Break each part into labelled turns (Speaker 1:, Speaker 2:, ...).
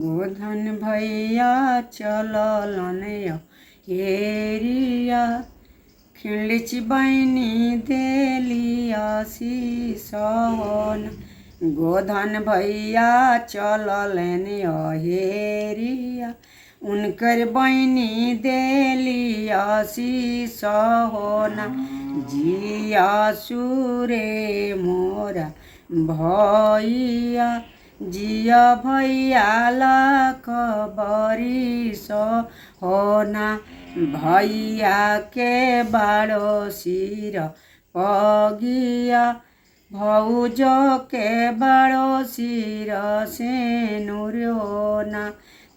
Speaker 1: गोधन भैया चललन हेरिया खिलची बहनी देलिया शीसन। गोधन भैया चललन हेरिया उनकर बहनी देलिया शीसन। जिया सुरे मोरा भैया जिया भैया लाख बरिस होना। भैया के बाड़ो सिर पगिया भौज के बाड़ो सिर सेनुर होना।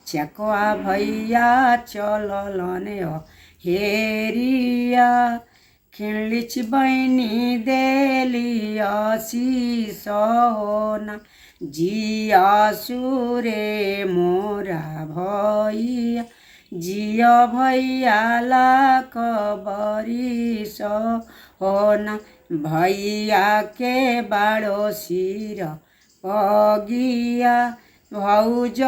Speaker 1: चकवा भैया चललन हेरिया खिलच बहनी देलिया शीस होना। जिया सुरे मोरा भैया जिया भैया लाख बरिस होना। भैया के बाड़ो सिर पगिया भौज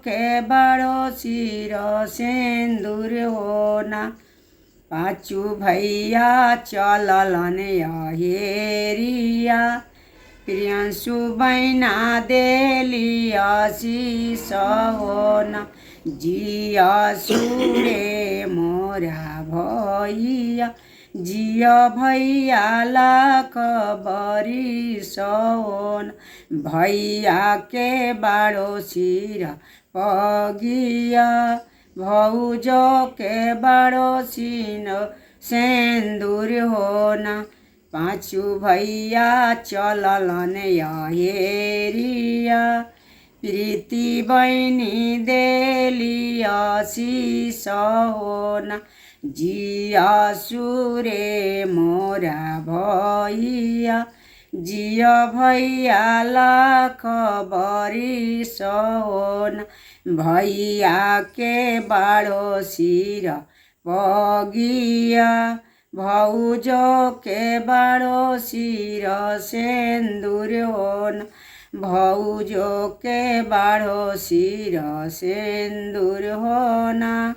Speaker 1: के बाड़ो सिर सेंदूर होना। पाँचू भैया चललन हेरिया प्रियंशु बहना देलिया शीस होना। जिया सुरे मोरा भैया जिया भैया लाख बरिस होना। भैया के बाड़ो सिर पगिया भौज के बाड़ो सिन सेंदूर होना। पाँचू भैया चललन हेरिया प्रीति बहनी देलिया शीस होना। जिया सुरे मोरा भैया जिया भैया लाख बरिस होना। भैया के बाड़ो सिर पगिया भौज के बाड़ो सिर सेंदूर होना। भौज के बाड़ो सिर सेंदूर होना।